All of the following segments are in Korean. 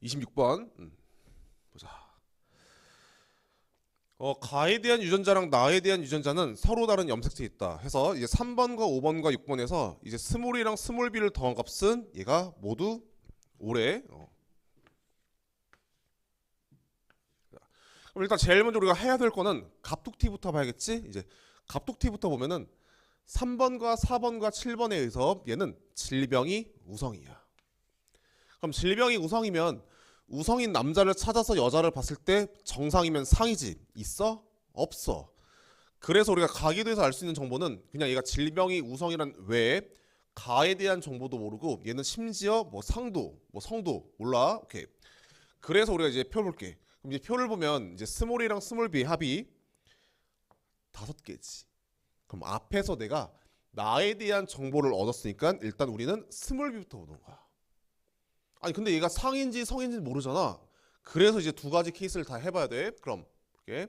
26번 보자. 가에 대한 유전자랑 나에 대한 유전자는 서로 다른 염색체에 있다 해서 이제 3번과 5번과 6번에서 이제 스몰이랑 스몰 b를 더한 값은 얘가 모두 5래. 그럼 일단 제일 먼저 우리가 해야 될 거는 갑툭튀부터 봐야겠지. 이제 갑툭튀부터 보면은 3번과 4번과 7번에 의해서 얘는 질병이 우성이야. 그럼 질병이 우성이면 우성인 남자를 찾아서 여자를 봤을 때 정상이면 상이지. 있어? 없어. 그래서 우리가 가에 대해서 알 수 있는 정보는 그냥 얘가 질병이 우성이란 외에 가에 대한 정보도 모르고 얘는 심지어 뭐 상도 뭐 성도 몰라. 오케이. 그래서 우리가 이제 표 볼게. 그럼 이제 표를 보면 이제 스몰이랑 스몰 b 합이 5개지. 그럼 앞에서 내가 나에 대한 정보를 얻었으니까 일단 우리는 스몰 b부터 보는 거야. 아니 근데 얘가 상인지 성인지 모르잖아. 그래서 이제 두 가지 케이스를 다 해봐야 돼. 그럼 볼게.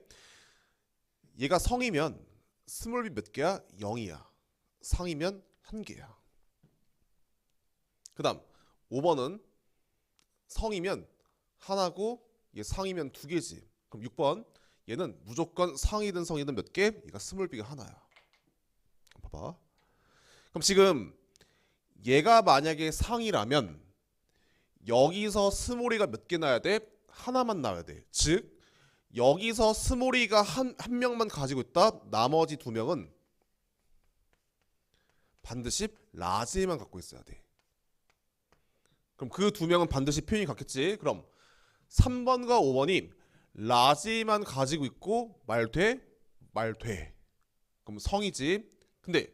얘가 성이면 스몰 b 몇 개야? 0이야. 상이면 1개야. 그 다음 5번은 성이면 하나고 얘 상이면 2개지. 그럼 6번 얘는 무조건 상이든 성이든 몇 개? 얘가 스몰 b가 하나야. 봐봐. 그럼 지금 얘가 만약에 상이라면 여기서 스몰이가 몇 개 나야 돼? 하나만 나와야 돼. 즉 여기서 스몰이가 한 명만 가지고 있다. 나머지 2명은 반드시 라지만 갖고 있어야 돼. 그럼 그 2명은 반드시 표현이 같겠지. 그럼 3번과 5번이 라지만 가지고 있고 말돼? 말돼. 그럼 성이지. 근데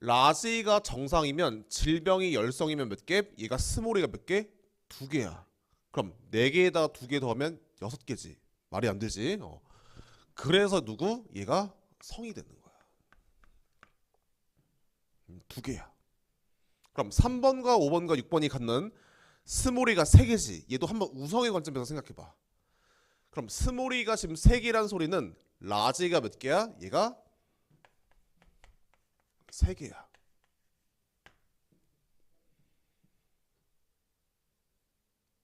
라지가 정상이면 질병이 열성이면 몇 개? 얘가 스몰이가 몇 개? 2개야. 그럼 4개에다가 2개 더하면 6개지. 말이 안 되지. 그래서 누구? 얘가 성이 되는 거야. 2개야. 그럼 3번과 5번과 6번이 갖는 스몰이가 3개지. 얘도 한번 우성의 관점에서 생각해봐. 그럼 스몰이가 지금 3개란 소리는 라지가 몇 개야? 얘가 3개야.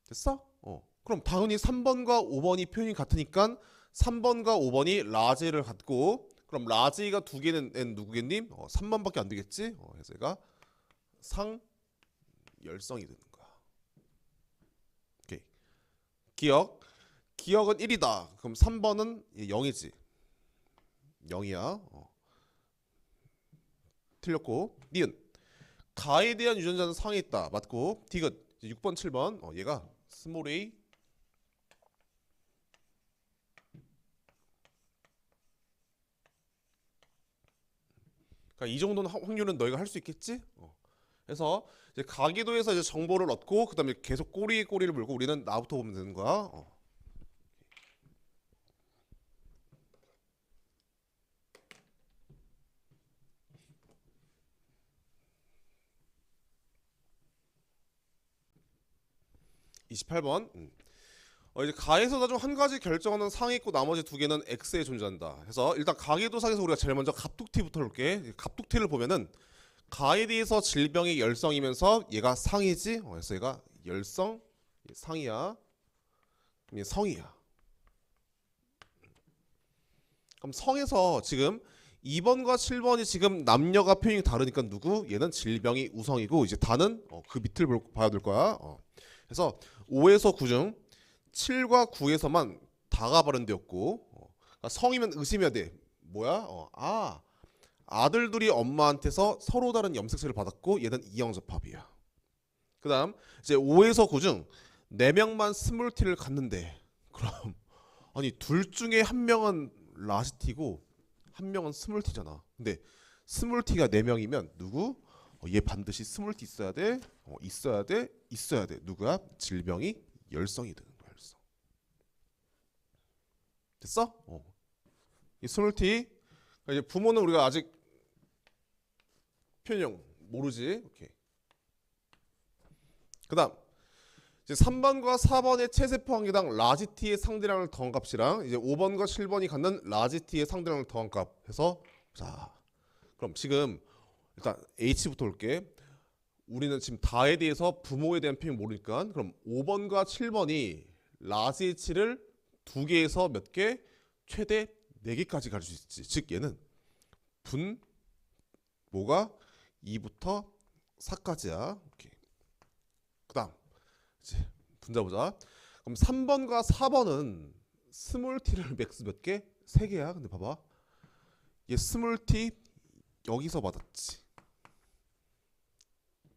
됐어? 그럼 당연히 3번과 5번이 표현이 같으니까 3번과 5번이 라지를 갖고 그럼 라지가 2개는 누구겠니? 3번밖에 안 되겠지? 그래서 얘가 상열성이 되는 거야. 오케이. 기억은 1이다. 그럼 3번은 0이지. 0이야. 틀렸고. 니은 가에 대한 유전자는 상에 있다. 맞고. 디귿 6번 7번 얘가 스몰 a 그러니까 이 정도는 확률은 너희가 할 수 있겠지? 그래서 이제 가계도에서 이제 정보를 얻고 그다음에 계속 꼬리에 꼬리를 물고 우리는 나부터 보면 되는 거야. 28번. 이제 가에서 나중 한 가지 결정하는 상이 있고 나머지 2개는 X에 존재한다. 그래서 일단 가계도상에서 우리가 제일 먼저 갑툭튀부터 볼게. 갑툭튀를 보면은 가에 대해서 질병이 열성이면서 얘가 상이지. 그래서 얘가 열성 상이야. 그럼 얘 성이야. 그럼 성에서 지금 2번과 7번이 지금 남녀가 표현이 다르니까 누구? 얘는 질병이 우성이고 이제 다는 그 밑을 봐야 될 거야. 그래서 5에서 9 중 7과 9에서만 다가 발현되었고 그러니까 성이면 의심해야 돼. 뭐야? 아들들이 엄마한테서 서로 다른 염색체를 받았고 얘는 이형접합이야. 그 다음 이제 5에서 9 중 4명만 스몰티를 갖는데 그럼 아니 둘 중에 한 명은 라시티고 한 명은 스몰티잖아. 근데 스몰티가 4명이면 누구? 얘 반드시 스몰티 있어야 돼. 있어야 돼. 있어야 돼. 누구야? 질병이 열성이 되는 거야. 열성. 됐어? 이 스몰티 이제 부모는 우리가 아직 표현형 모르지. 오케이. 그다음 이제 3번과 4번의 체세포 한 개당 라지티의 상대량을 더한 값이랑 이제 5번과 7번이 갖는 라지티의 상대량을 더한 값 해서 자 그럼 지금 일단 H부터 볼게. 우리는 지금 다에 대해서 부모에 대한 표현 모르니까 그럼 5번과 7번이 라지 H를 두 개에서 몇 개? 최대 4개까지 가질 수 있지. 즉 얘는 분 뭐가 2부터 4까지야. 오케이. 그다음 이제 분자 보자. 그럼 3번과 4번은 스몰 t를 맥스 몇 개? 3개야. 근데 봐봐. 얘 스몰 t 여기서 받았지.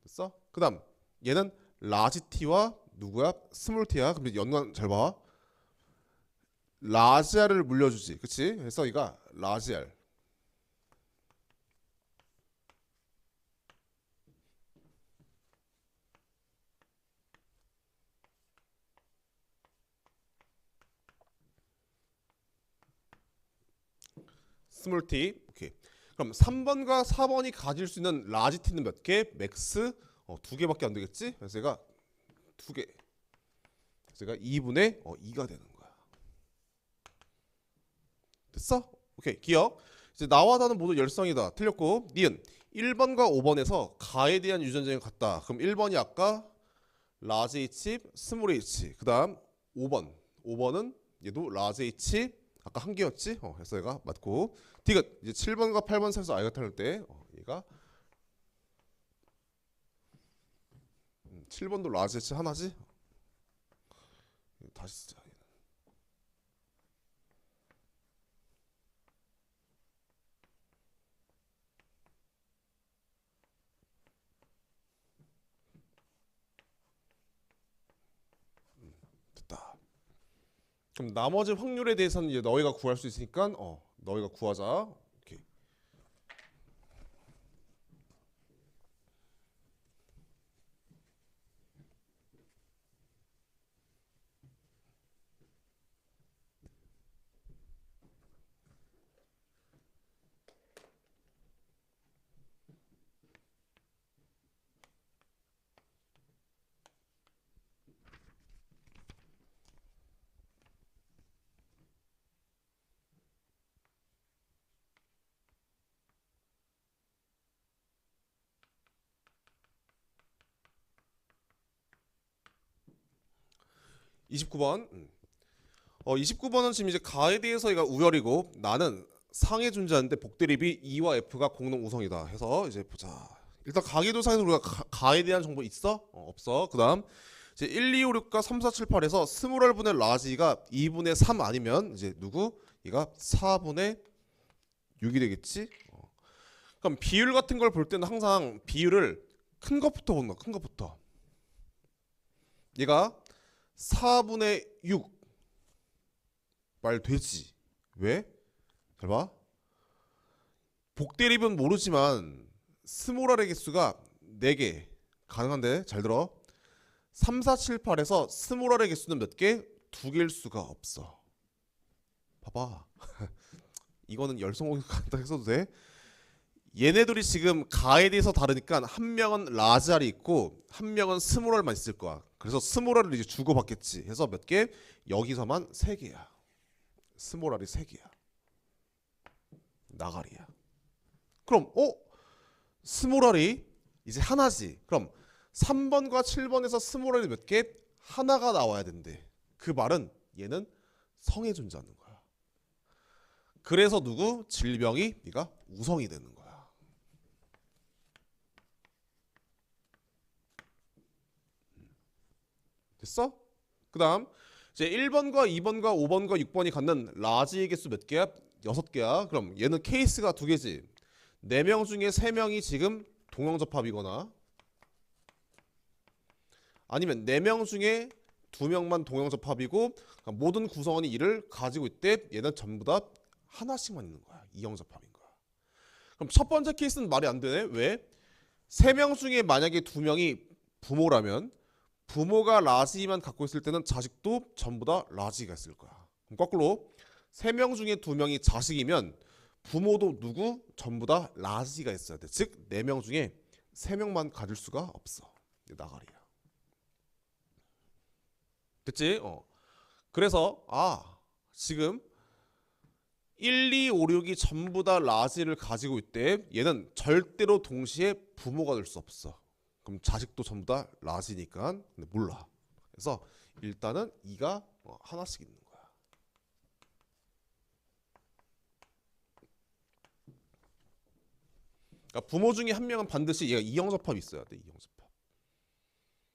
됐어? 그다음 얘는 라지 t와 누구야? 스몰 t야. 그럼 연관 잘 봐. 라지 r을 물려주지. 그치? 그래서 이가 라지 r. 스몰 t. 오케이. 그럼 3번과 4번이 가질 수 있는 라지 t는 몇 개? 맥스 2개밖에 안 되겠지? 그래서 얘가 2개. 그래서 얘가 2분의 2가 되는 거야. 됐어? 오케이. 기억. 이제 나와 다는 모두 열성이다. 틀렸고. 니은 1번과 5번에서 가에 대한 유전자가 같다. 그럼 1번이 아까 라지 H, 스몰 H. 그다음 5번. 5번은 얘도 라지 H 아까 한 개였지? 그래서 얘가 맞고. 디귿 이제 7번과 8번 사이에서 아이가 탈 때 얘가 7번도 라지 H 하나지? 다시 쓰자. 됐다. 그럼 나머지 확률에 대해서는 이제 너희가 구할 수 있으니까 너희가 구하자. 오케이. 음. 29번. 29번은 지금 이제 가에 대해서 얘가 우열이고 나는 상에 존재하는데 복대립이 E와 F가 공동 우성이다 해서 이제 보자. 일단 가계도상에서 우리가 가에 대한 정보 있어? 없어. 그다음 이제 1, 2, 5, 6과 3, 4, 7, 8에서 스몰 r분의 라지가 2분의 3 아니면 이제 누구? 얘가 4분의 6이 되겠지? 그럼 비율 같은 걸 볼 때는 항상 비율을 큰 것부터 보는 거야. 큰 것부터. 얘가 4분의 6 말 되지. 왜? 잘 봐. 복대립은 모르지만 스몰 r의 개수가 4개 가능한데 잘 들어. 3, 4, 7, 8에서 스몰 r의 개수는 몇 개? 2개일 수가 없어. 봐봐. 이거는 열성호기 간단히 써도 돼. 얘네들이 지금 가에 대해서 다르니까 한 명은 라지 r이 있고 한 명은 스몰 r만 있을 거야. 그래서 스몰 r을 이제 주고받겠지. 해서 몇 개? 여기서만 3개야. 스몰 r이 3개야. 나가리야. 그럼 스몰 r이 이제 하나지. 그럼 3번과 7번에서 스몰 r이 몇 개? 하나가 나와야 된대. 그 말은 얘는 성에 존재하는 거야. 그래서 누구? 질병이 네가 우성이 되는 거야. 됐어? 그 다음 이제 1번과 2번과 5번과 6번이 갖는 라지의 개수 몇 개야? 6개야. 그럼 얘는 케이스가 2개지. 4명 중에 3명이 지금 동형접합이거나 아니면 4명 중에 2명만 동형접합이고 모든 구성원이 이를 가지고 있대. 얘는 전부 다 하나씩만 있는 거야. 이형접합인 거야. 그럼 첫 번째 케이스는 말이 안 되네. 왜? 3명 중에 만약에 2명이 부모라면 부모가 라지만 갖고 있을 때는 자식도 전부 다 라지가 있을 거야. 그럼 거꾸로 3명 중에 2명이 자식이면 부모도 누구? 전부 다 라지가 있어야 돼. 즉 4명 중에 3명만 가질 수가 없어. 나가리야. 됐지? 그래서 지금 1, 2, 5, 6이 전부 다 라지를 가지고 있대. 얘는 절대로 동시에 부모가 될 수 없어. 그럼 자식도 전부 다 라지니까 근데 몰라. 그래서 일단은 2가 하나씩 있는 거야. 그러니까 부모 중에 한 명은 반드시 얘가 이형접합이 있어야 돼. 이형접합.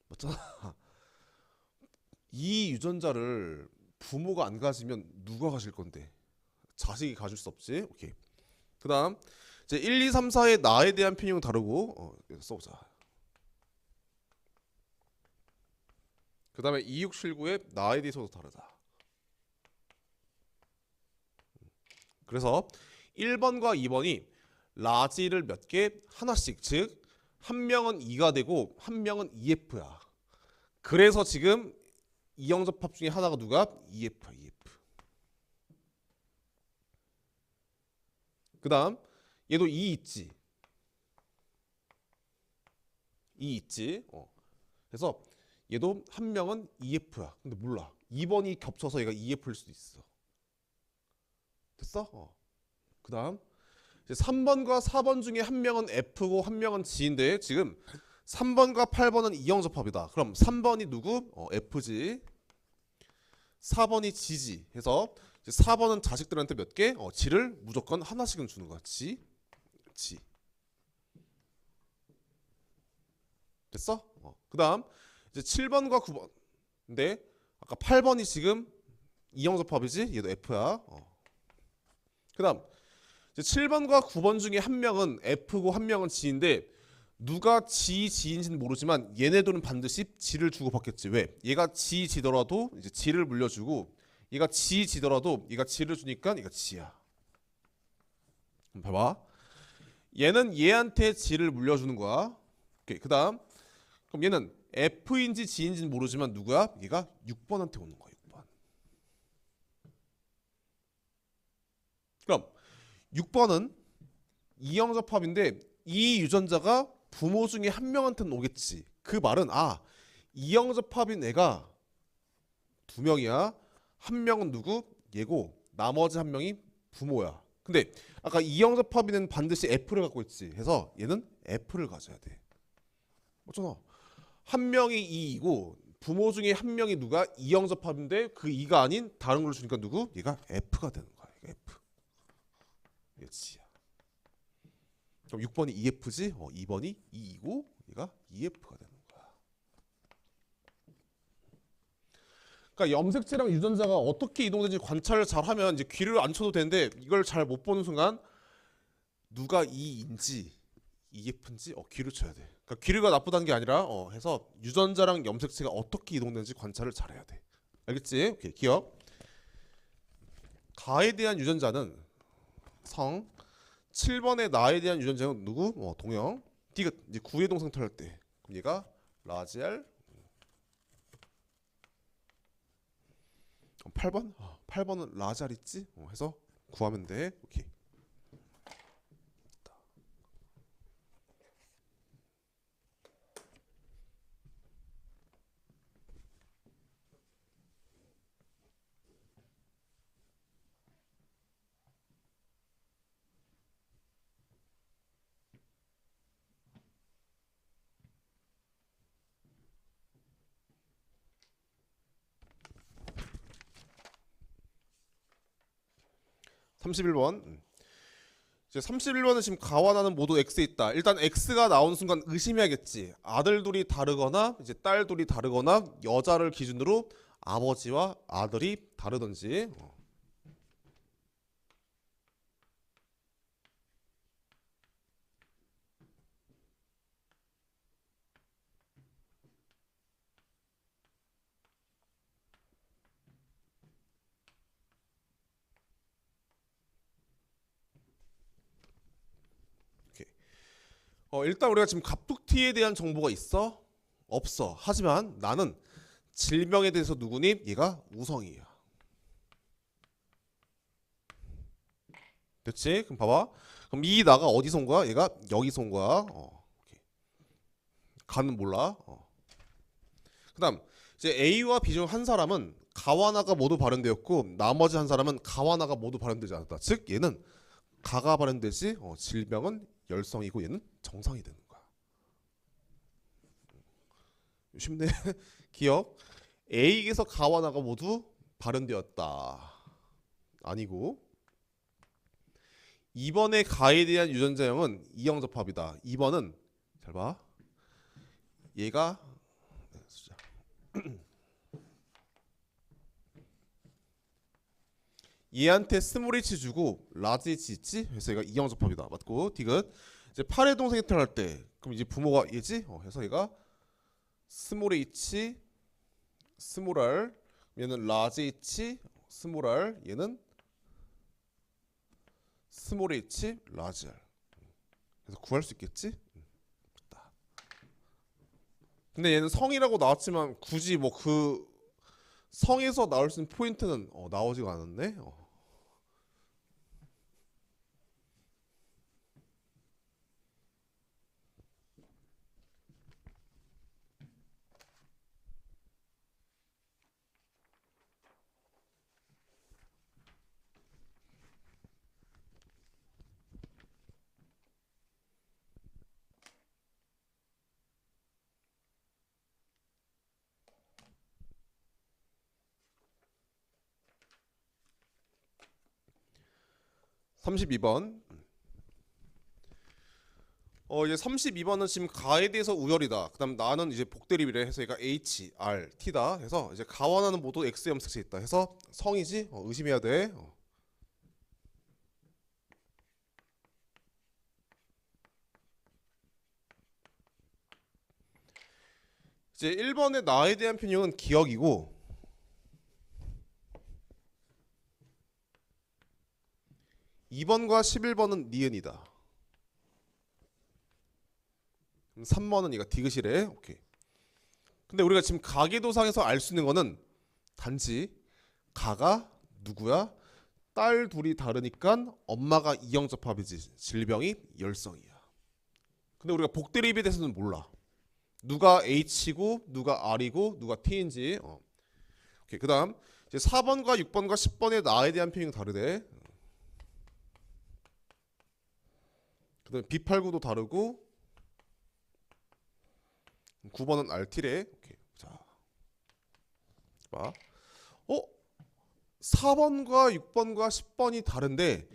맞잖아. 이 유전자를 부모가 안 가지면 누가 가질 건데? 자식이 가질 수 없지. 오케이. 그다음 이제 1, 2, 3, 4의 나에 대한 표현은 다르고 써보자. 그다음에 2, 6, 7, 9의 나에 대해서도 다르다. 그래서 1번과 2번이 라지를 몇 개? 하나씩. 즉 한 명은 2가 되고 한 명은 EF야. 그래서 지금 이형접합 중에 하나가 누가? EF야. EF. 그다음 얘도 2 있지. 2 있지. 그래서 얘도 한 명은 EF야. 근데 몰라. 2번이 겹쳐서 얘가 EF일 수도 있어. 됐어? 그다음 이제 3번과 4번 중에 한 명은 F고 한 명은 G인데 지금 3번과 8번은 이형접합이다. 그럼 3번이 누구? F지. 4번이 G지. 해서 이제 4번은 자식들한테 몇 개? G를 무조건 하나씩은 주는 거야. G. 됐어? 그다음 이제 7번과 9번. 근데 아까 8번이 지금 이형접합이지? 얘도 F야. 그다음 이제 7번과 9번 중에 한 명은 F고 한 명은 G인데 누가 G인지는 모르지만 얘네들은 반드시 G를 주고받겠지. 왜? 얘가 G더라도 이제 G를 물려주고 얘가 G더라도 얘가 G를 주니까 얘가 G야. 봐봐. 얘는 얘한테 G를 물려주는 거야. 오케이. 그다음 그럼 얘는 F인지 G인지는 모르지만 누구야? 얘가 6번한테 오는 거야. 6번. 그럼 6번은 이형접합인데 이 유전자가 부모 중에 한 명한테는 오겠지. 그 말은 이형접합인 애가 두 명이야. 한 명은 누구? 얘고 나머지 한 명이 부모야. 근데 아까 이형접합인은 반드시 F를 갖고 있지. 해서 얘는 F를 가져야 돼. 맞잖아. 한 명이 2이고 부모 중에 한 명이 누가 이형접합인데 그 2가 아닌 다른 걸 주니까 누구? 얘가 F가 되는 거야. F. 얘 G야. 그럼 6번이 EF지? 2번이 E이고 얘가 EF가 되는 거야. 그러니까 염색체랑 유전자가 어떻게 이동되는지 관찰을 잘하면 이제 귀를 안 쳐도 되는데 이걸 잘 못 보는 순간 누가 E인지 EF인지 귀를 쳐야 돼. 그러니까 귀가 나쁘다는 게 아니라 해서 유전자랑 염색체가 어떻게 이동되는지 관찰을 잘해야 돼. 알겠지? 오케이. 기억. 가에 대한 유전자는 성. 7번의 나에 대한 유전자는 누구? 동형. 디귿. 이제 구의 동상태를 할 때. 그럼 얘가 라지알. 8번? 8번은 라지알 있지? 해서 구하면 돼. 오케이. 31번. 이제 31번은 지금 가와 나는 모두 X에 있다. 일단 X가 나오는 순간 의심해야겠지. 아들 둘이 다르거나 이제 딸 둘이 다르거나 여자를 기준으로 아버지와 아들이 다르든지. 일단 우리가 지금 갑툭튀에 대한 정보가 있어? 없어. 하지만 나는 질병에 대해서 누구니? 얘가 우성이야. 됐지? 그럼 봐봐. 그럼 이 나가 어디서 온 거야? 얘가 여기서 온 거야. 가는 몰라. 그다음 이제 A와 B 중 한 사람은 가와 나가 모두 발현되었고 나머지 한 사람은 가와 나가 모두 발현되지 않았다. 즉 얘는 가가 발현되지 질병은 열성이고 얘는 정상이 되는 거야. 쉽네. 기억. A에서 가와 나가 모두 발현되었다. 아니고 2번의 가에 대한 유전자형은 이형접합이다. 2번은 잘 봐. 얘가 얘한테 스몰 h 주고 라지 h 있지? 그래서 얘가 이형접합이다. 맞고 디귿. 이제 8의 동생이 태어날 때 그럼 이제 부모가 얘지? 해서 얘가 스몰 h 스몰 r 얘는 라지 h 스몰 r 얘는 스몰 h 라지 r. 그래서 구할 수 있겠지? 근데 얘는 성이라고 나왔지만 굳이 뭐 그 성에서 나올 수 있는 포인트는 나오지가 않았네. 32번. 이제 32번은 지금 가에 대해서 우열이다. 그다음 나는 이제 복대립이래 해서 얘가 H, R, T다. 해서 이제 가와 나는 모두 X 염색체 있다. 해서 성이지? 의심해야 돼. 이제 1번의 나에 대한 편형은 기억이고 2번과 11번은 니은이다. 3번은 얘가 디귿이래. 오케이. 근데 우리가 지금 가계도상에서 알 수 있는 거는 단지 가가 누구야? 딸 둘이 다르니까 엄마가 이형접합이지. 질병이 열성이야. 근데 우리가 복대립에 대해서는 몰라. 누가 H고 누가 R이고 누가 T인지. 오케이. 그다음 이제 4번과 6번과 10번의 나에 대한 표현이 다르대. 그다음 B89도 다르고 9번은 RT래. 오케이. 자, 봐. 4번과 6번과 10번이 다른데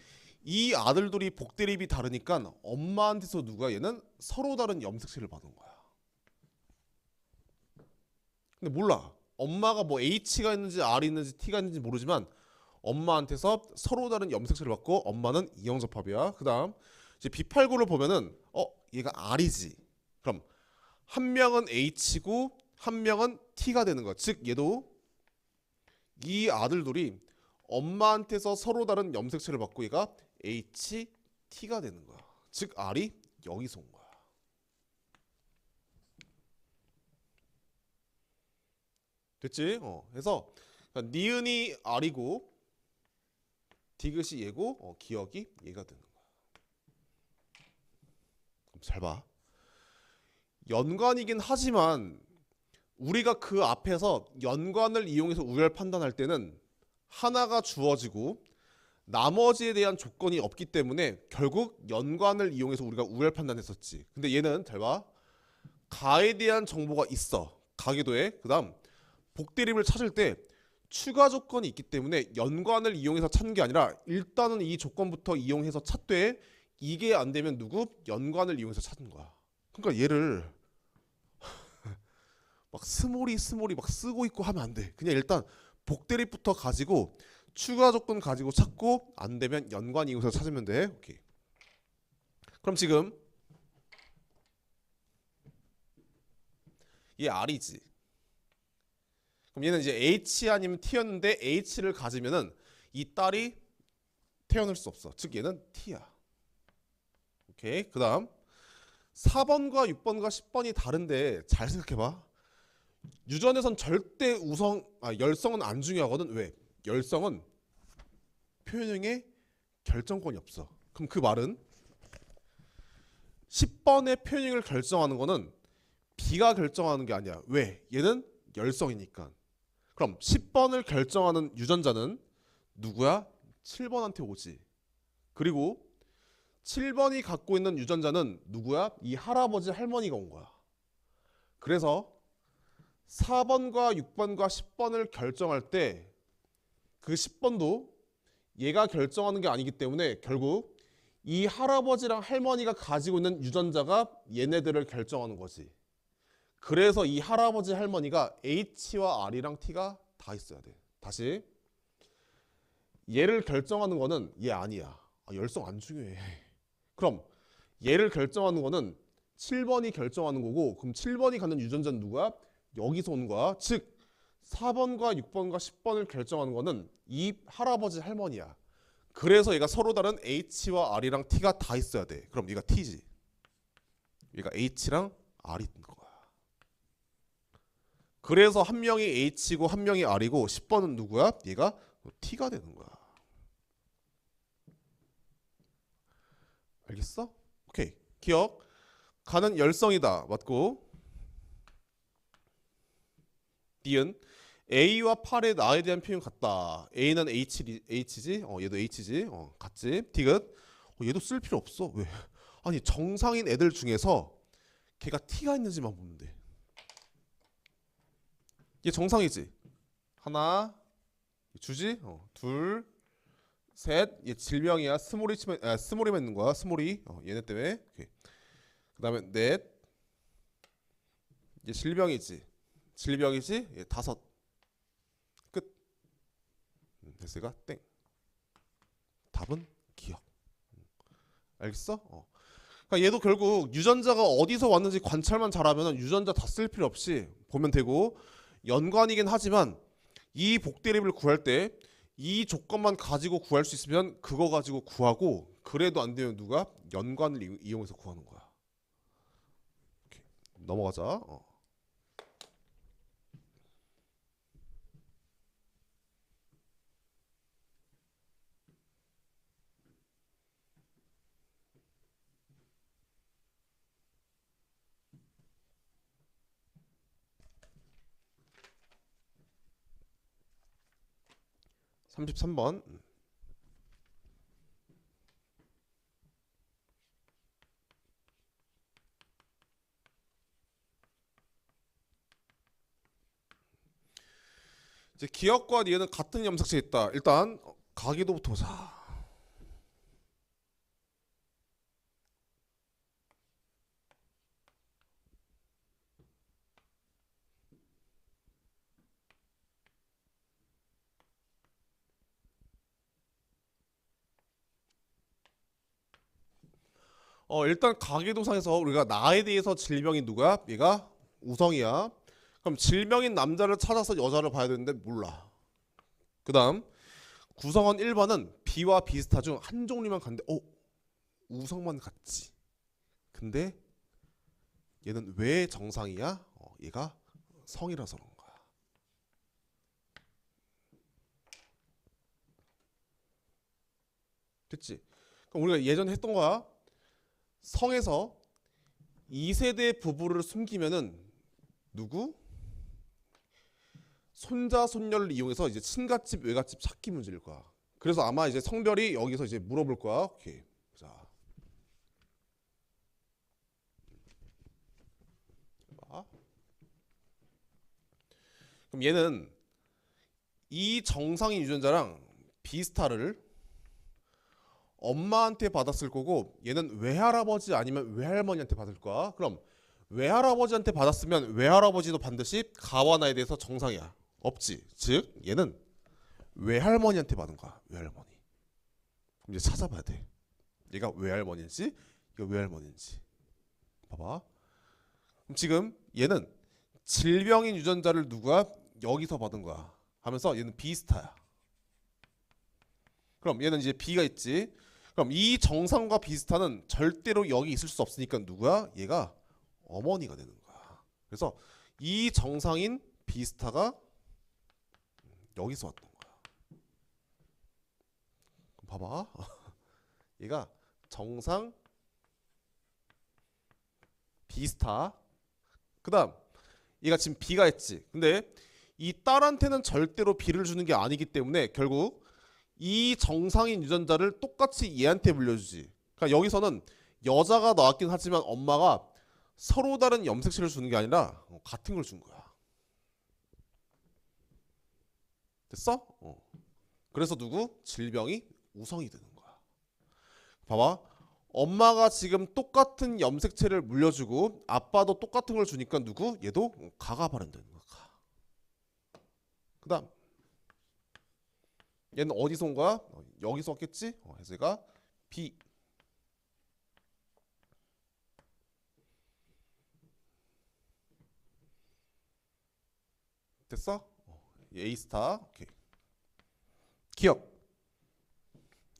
이 아들들이 복대립이 다르니까 엄마한테서 누가 얘는 서로 다른 염색체를 받은 거야. 근데 몰라. 엄마가 뭐 H가 있는지 R이 있는지 T가 있는지 모르지만 엄마한테서 서로 다른 염색체를 받고 엄마는 이형접합이야. 그다음 이제 B89를 보면은 얘가 R이지. 그럼 한 명은 H고 한 명은 T가 되는 거야. 즉 얘도 이 아들들이 엄마한테서 서로 다른 염색체를 받고 얘가 H, T가 되는 거야. 즉 R이 여기서 온 거야. 됐지? 그래서 니은이 R이고 디귿이 얘고 기억이 얘가 되는 거야. 그럼 잘 봐. 연관이긴 하지만 우리가 그 앞에서 연관을 이용해서 우열 판단할 때는 하나가 주어지고 나머지에 대한 조건이 없기 때문에 결국 연관을 이용해서 우리가 우열 판단했었지. 근데 얘는 잘 봐. 가에 대한 정보가 있어. 가계도에. 그다음 복대립을 찾을 때 추가 조건이 있기 때문에 연관을 이용해서 찾는 게 아니라 일단은 이 조건부터 이용해서 찾되 이게 안 되면 누구? 연관을 이용해서 찾는 거야. 그러니까 얘를 막 스몰이 막 쓰고 있고 하면 안 돼. 그냥 일단 복대립부터 가지고 추가 조건 가지고 찾고 안 되면 연관 이용해서 찾으면 돼. 오케이. 그럼 지금 얘 R이지. 그럼 얘는 이제 H 아니면 T였는데 H를 가지면은 이 딸이 태어날 수 없어. 즉 얘는 T야. 오케이. 그다음 4번과 6번과 10번이 다른데 잘 생각해봐. 유전에선 절대 열성은 안 중요하거든. 왜? 열성은 표현형의 결정권이 없어. 그럼 그 말은 10번의 표현형을 결정하는 거는 B가 결정하는 게 아니야. 왜? 얘는 열성이니까. 그럼 10번을 결정하는 유전자는 누구야? 7번한테 오지. 그리고 7번이 갖고 있는 유전자는 누구야? 이 할아버지 할머니가 온 거야. 그래서 4번과 6번과 10번을 결정할 때 그 10번도 얘가 결정하는 게 아니기 때문에 결국 이 할아버지랑 할머니가 가지고 있는 유전자가 얘네들을 결정하는 거지. 그래서 이 할아버지 할머니가 H와 R이랑 T가 다 있어야 돼. 다시 얘를 결정하는 거는 얘 아니야. 열성 안 중요해. 그럼 얘를 결정하는 거는 7번이 결정하는 거고, 그럼 7번이 갖는 유전자는 누구야? 여기서 오는 거야. 즉 4번과 6번과 10번을 결정하는 거는 이 할아버지 할머니야. 그래서 얘가 서로 다른 H와 R이랑 T가 다 있어야 돼. 그럼 얘가 T지. 얘가 H랑 R이 있는 거야. 그래서 한 명이 H고 한 명이 R이고 10번은 누구야? 얘가 T가 되는 거야. 알겠어? 오케이. 기억. 가는 열성이다. 맞고. D은 A와 8의 나에 대한 표현 같다. A는 H지? 얘도 H지? 같지? D은 얘도 쓸 필요 없어. 왜? 아니 정상인 애들 중에서 걔가 T가 있는지만 보면 돼. 얘 정상이지? 하나 주지? 둘 셋. 얘 질병이야. 스몰이만 있는 거야. 스몰이. 얘네 때문에. 오케이. 그 다음에 넷. 얘 질병이지? 얘 다섯. 끝. 됐으니까 땡. 답은 기억. 알겠어? 그러니까 얘도 결국 유전자가 어디서 왔는지 관찰만 잘하면 유전자 다 쓸 필요 없이 보면 되고, 연관이긴 하지만 이 복대립을 구할 때 이 조건만 가지고 구할 수 있으면 그거 가지고 구하고, 그래도 안 되면 누가? 연관을 이용해서 구하는 거야. 오케이. 넘어가자. 33번. 이제 기억과 니은 같은 염색체에 있다. 일단 가기도부터 보자. 일단 가계도상에서 우리가 나에 대해서 질병이 누구야? 얘가 우성이야. 그럼 질병인 남자를 찾아서 여자를 봐야 되는데 몰라. 그 다음 구성원 1번은 B와 비슷하 중 한 종류만 갔는데 우성만 같지. 근데 얘는 왜 정상이야? 얘가 성이라서 그런 거야. 됐지? 그럼 우리가 예전에 했던 거야. 성에서 2세대 부부를 숨기면은 누구? 손자 손녀를 이용해서 이제 친갓집 외갓집 찾기 문제일 거야. 그래서 아마 이제 성별이 여기서 이제 물어볼 거야. 오케이. 자. 봐. 그럼 얘는 이 정상인 유전자랑 비슷하를 엄마한테 받았을 거고, 얘는 외할아버지 아니면 외할머니한테 받을 거야. 그럼 외할아버지한테 받았으면 외할아버지도 반드시 가와 나에 대해서 정상이야. 없지. 즉 얘는 외할머니한테 받은 거야. 외할머니. 그럼 이제 찾아봐야 돼. 얘가 외할머니인지 이거 외할머니인지. 봐봐. 그럼 지금 얘는 질병인 유전자를 누가 여기서 받은 거야 하면서 얘는 비슷하야. 그럼 얘는 이제 B가 있지. 그럼 이 정상과 비슷한은 절대로 여기 있을 수 없으니까 누구야? 얘가 어머니가 되는 거야. 그래서 이 정상인 비슷하가 여기서 왔던 거야. 봐봐. 얘가 정상 비슷하. 그 다음 얘가 지금 B가 있지. 근데 이 딸한테는 절대로 B를 주는 게 아니기 때문에 결국 이 정상인 유전자를 똑같이 얘한테 물려주지. 그러니까 여기서는 여자가 나왔긴 하지만 엄마가 서로 다른 염색체를 주는 게 아니라 같은 걸 준 거야. 됐어? 그래서 누구? 질병이 우성이 되는 거야. 봐봐. 엄마가 지금 똑같은 염색체를 물려주고 아빠도 똑같은 걸 주니까 누구? 얘도 가가 발현되는 거야. 가. 그다음 얘는 어디서 온 거야? 여기서 왔겠지? 그래서 얘가 B. 됐어? A 스타. 오케이. 기억.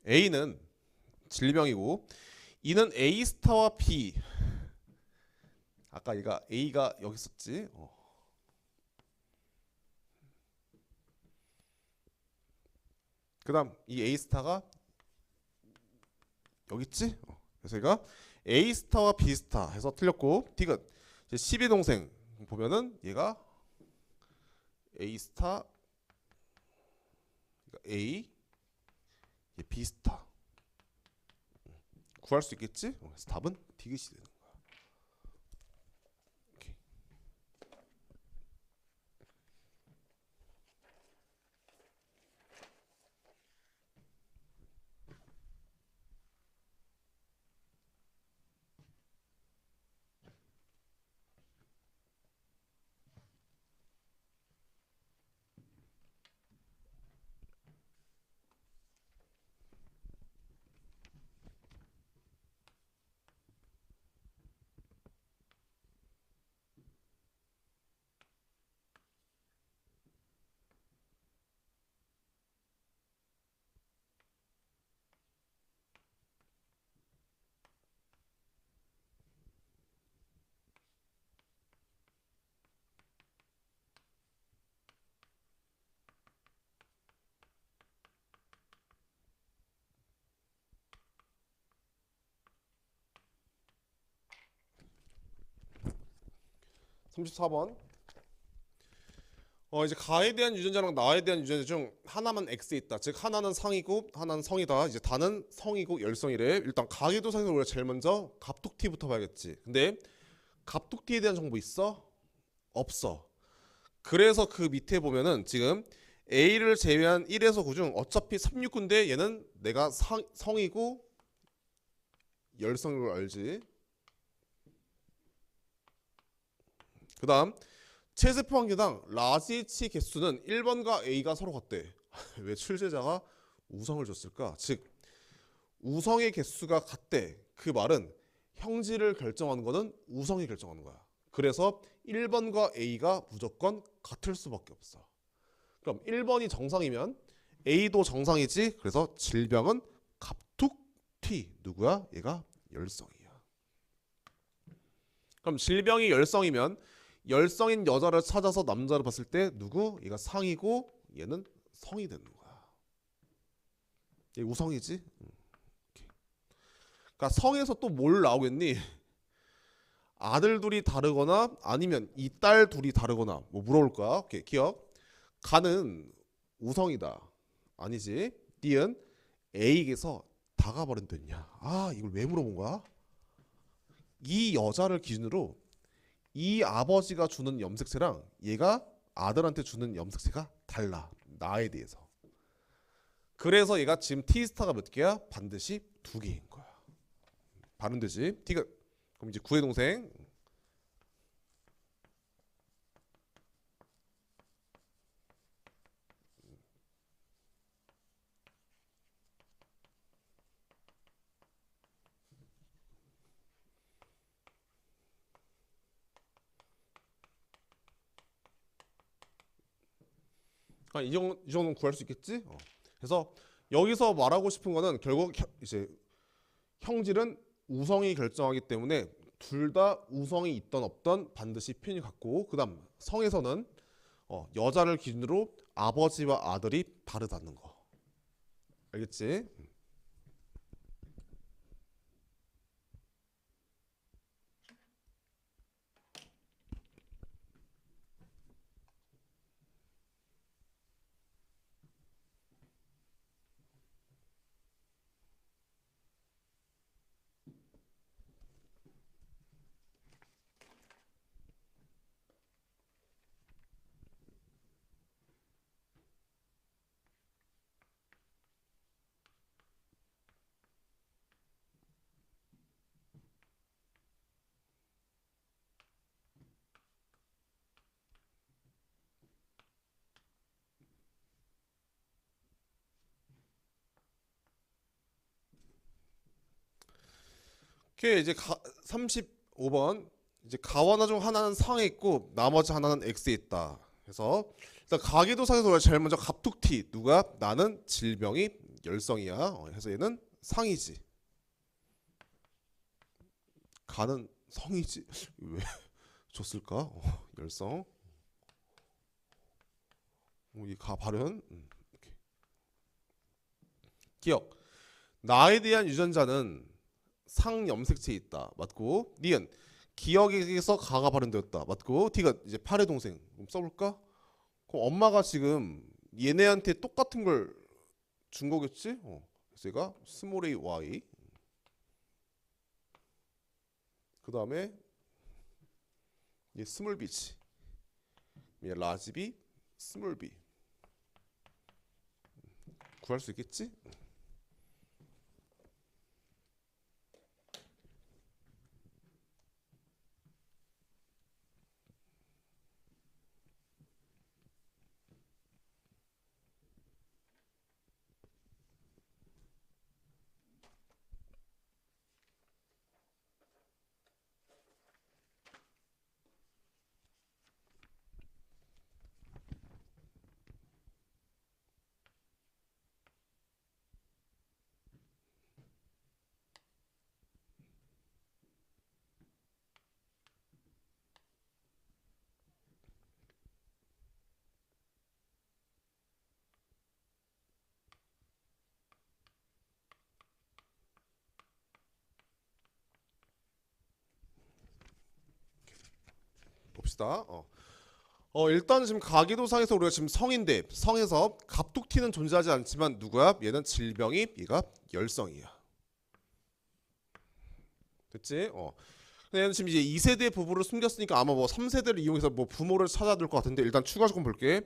A는 질병이고 E는 A 스타와 B. 아까 얘가 A가 여기 있었지. 그다음 이 A 스타가 여기 있지. 그래서 얘가 A 스타와 B 스타 해서 틀렸고 디귿. 12 동생 보면은 얘가 A 스타, A, B 스타. 구할 수 있겠지? 그래서 답은 디귿이 되는 거야. 오케이. 34번. 이제 가에 대한 유전자랑 나에 대한 유전자 중 하나만 X에 있다. 즉 하나는 상이고 하나는 성이다. 이제 다는 성이고 열성이래. 일단 가계도상에서 우리가 제일 먼저 갑툭튀부터 봐야겠지. 근데 갑툭튀에 대한 정보 있어? 없어. 그래서 그 밑에 보면은 지금 A를 제외한 1에서 9 중 어차피 3, 6군데 얘는 내가 성이고 열성인 걸 알지. 그 다음 체세포 한 개당 라지 H 개수는 1번과 A가 서로 같대. 왜 출제자가 우성을 줬을까? 즉 우성의 개수가 같대. 그 말은 형질을 결정하는 거는 우성이 결정하는 거야. 그래서 1번과 A가 무조건 같을 수밖에 없어. 그럼 1번이 정상이면 A도 정상이지. 그래서 질병은 갑툭튀. 누구야? 얘가 열성이야. 그럼 질병이 열성이면 열성인 여자를 찾아서 남자를 봤을 때 누구? 얘가 상이고 얘는 성이 되는 거야. 얘 우성이지? 그러니까 성에서 또 뭘 나오겠니? 아들 둘이 다르거나 아니면 이 딸 둘이 다르거나 뭐 물어볼 거야. 오케이, 기억. 가는 우성이다. 아니지. D은 A에게서 다가 발현됐냐. 아, 이걸 왜 물어본 거야? 이 여자를 기준으로 이 아버지가 주는 염색체랑 얘가 아들한테 주는 염색체가 달라. 나에 대해서. 그래서 얘가 지금 T스타가 몇 개야? 반드시 2개인 거야. 발음되지? T가 그럼 이제 구의 동생. 이 정도는 구할 수 있겠지? 그래서 여기서 말하고 싶은 거는 결국 이제 형질은 우성이 결정하기 때문에 둘 다 우성이 있던 없던 반드시 표현이 같고, 그다음 성에서는 여자를 기준으로 아버지와 아들이 다르다는 거. 알겠지? 이게 이제 35번 이제 가원화 중 하나는 상에 있고 나머지 하나는 X에 있다. 그래서 일단 가계도상에서 우리가 제일 먼저 갑툭튀 누가 나는 질병이 열성이야. 해서 얘는 상이지. 가는 성이지. 왜 줬을까? 열성. 이 가 발음. 이렇게. 기억. 나에 대한 유전자는 상염색체에 있다. 맞고. 니은 기억에서 가가 발현되었다. 맞고. T가 이제 팔의 동생. 그럼 써볼까? 그럼 엄마가 지금 얘네한테 똑같은 걸 준 거겠지? 그래서 얘가 스몰 a y. 그 다음에 얘 스몰 b지. 얘 라지 b, 스몰 b. 구할 수 있겠지? 봅시다. 일단 지금 가계도상에서 우리가 지금 성인데 성에서 갑툭튀는 존재하지 않지만 누구야? 얘는 질병이 얘가 열성이야. 됐지? 근데 얘는 지금 이제 2세대 부부를 숨겼으니까 아마 뭐 3세대를 이용해서 뭐 부모를 찾아야 될 것 같은데 일단 추가 조건 볼게.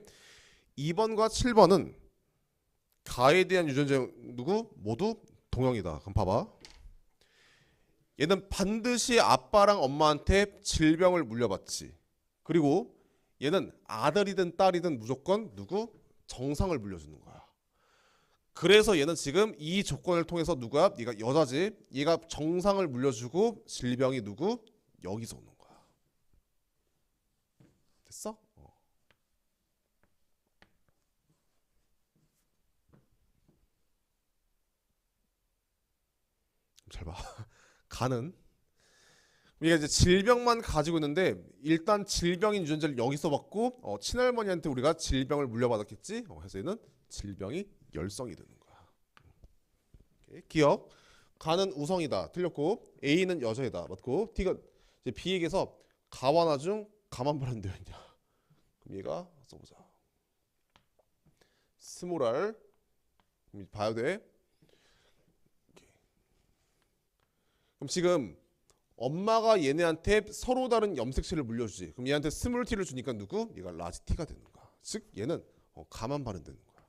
2번과 7번은 가에 대한 유전자 누구? 모두 동형이다. 그럼 봐봐. 얘는 반드시 아빠랑 엄마한테 질병을 물려받지. 그리고 얘는 아들이든 딸이든 무조건 누구? 정상을 물려주는 거야. 그래서 얘는 지금 이 조건을 통해서 누구야? 얘가 여자지. 얘가 정상을 물려주고 질병이 누구? 여기서 오는 거야. 됐어? 잘 봐. 가는 우리가 이제 질병만 가지고 있는데 일단 질병인 유전자를 여기서 받고 친할머니한테 우리가 질병을 물려받았겠지. 그래서 얘는 질병이 열성이 되는 거야. 오케이. 기억. 가는 우성이다. 틀렸고 A는 여자이다. 맞고 T가 이제 B에게서 가완화 중 가만 발현되어 있냐. 그럼 얘가 써보자. 스몰 r 봐야 돼. 오케이. 그럼 지금 엄마가 얘네한테 서로 다른 염색체를 물려주지. 그럼 얘한테 스몰 t를 주니까 누구? 얘가 라지 t가 되는 거야. 즉 얘는 가만 발현되는 거야.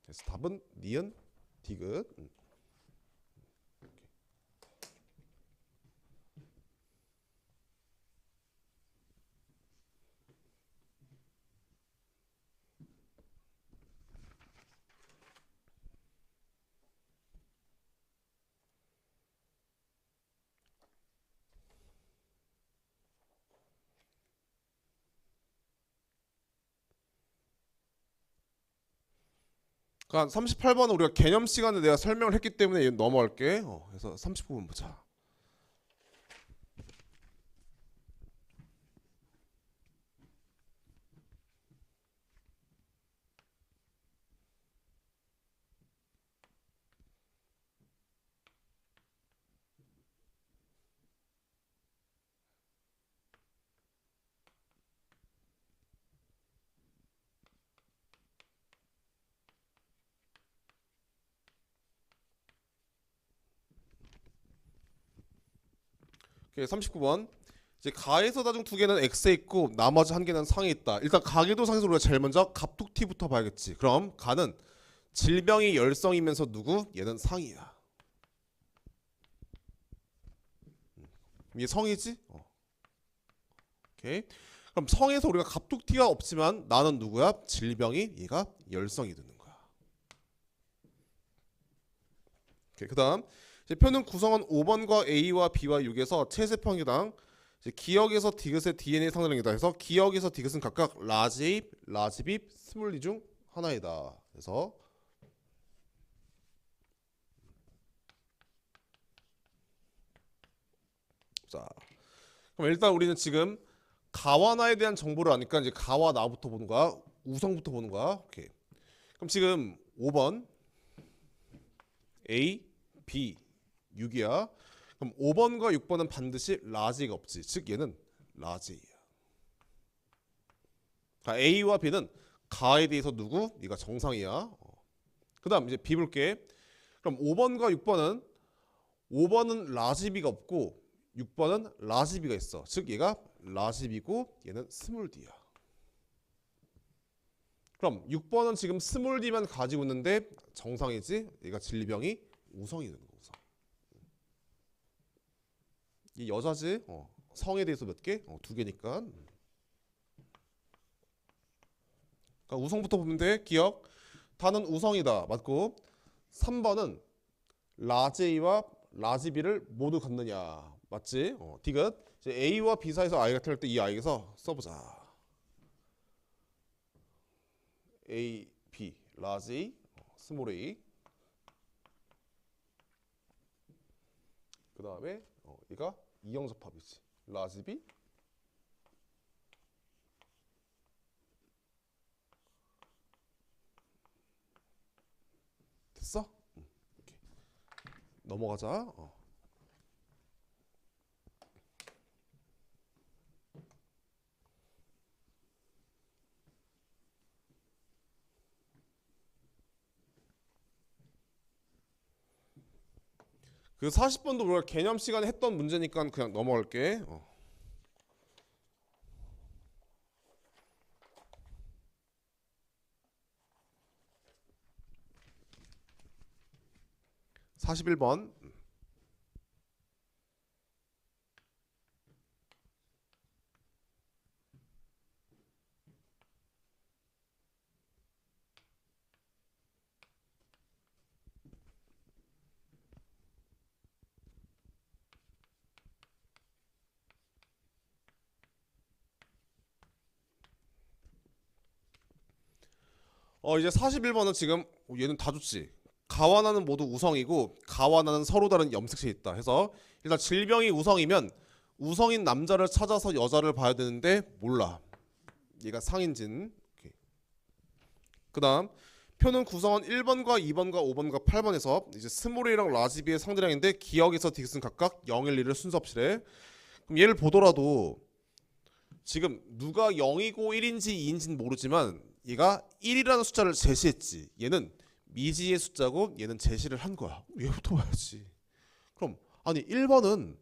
그래서 답은 니은 디귿. 그러니까 38번은 우리가 개념 시간에 내가 설명을 했기 때문에 넘어갈게. 그래서 39번 보자. 오케이, 39번. 이제 가에서 다중 두 개는 x에 있고 나머지 한 개는 상에 있다. 일단 가계도상에서 우리가 제일 먼저 갑툭튀부터 봐야겠지. 그럼 가는 질병이 열성이면서 누구? 얘는 상이야. 이게 성이지? 오케이. 그럼 성에서 우리가 갑툭튀가 없지만 나는 누구야? 질병이 얘가 열성이 되는 거야. 오케이. 그다음 이제 표는 구성원 5번과 A와 B와 6에서 최세평이당 이제 기역에서 디귿의 DNA 상대량이다 해서 기역에서 디귿은 각각 라지 A, 라지 B, 스몰 D 중 하나이다. 그래서 자, 그럼 일단 우리는 지금 가와 나에 대한 정보를 아니까 이제 가와 나부터 보는 거야. 우성부터 보는 거야. 오케이. 그럼 지금 5번 A, B, 6이야. 그럼 5번과 6번은 반드시 라지가 없지. 즉 얘는 라지야. A와 B는 가에 대해서 누구? 네가 정상이야. 그다음 이제 B 볼게. 그럼 5번과 6번은 라지비가 없고 6번은 라지비가 있어. 즉 얘가 라지비고 얘는 스몰 D야. 그럼 6번은 지금 스몰 D만 가지고 있는데 정상이지. 얘가 질병이 우성이 되는 거. 우성. 이 여자지. 성에 대해서 몇 개? 두 개니까. 그러니까 우성부터 보면 돼. 기억. 다는 우성이다. 맞고. 3번은 라지와 라지비를 모두 갖느냐. 맞지? 디귿. 이제 A와 B 사이에서 I가 태울 때 이 I에서 써보자. A, B, 라지, 스몰 A. 그 다음에 얘가 이형접합이지. 라지 B. 됐어? 이렇게. 넘어가자. 그 40번도 우리가 개념 시간에 했던 문제니까 그냥 넘어갈게. 41번. 이제 41번은 지금 얘는 다 좋지. 가와 나는 모두 우성이고 가와 나는 서로 다른 염색체이 있다 해서 일단 질병이 우성이면 우성인 남자를 찾아서 여자를 봐야 되는데 몰라. 얘가 상인진. 그다음 표는 구성원 1번과 2번과 5번과 8번에서 이제 스몰 A랑 라지 B의 상대량인데 기역에서 디귿은 각각 0, 1, 2를 순서 합치래. 그럼 얘를 보더라도 지금 누가 0이고 1인지 2인지는 모르지만 얘가 1이라는 숫자를 제시했지. 얘는 미지의 숫자고 얘는 제시를 한 거야. 얘부터 봐야지. 그럼 아니 1번은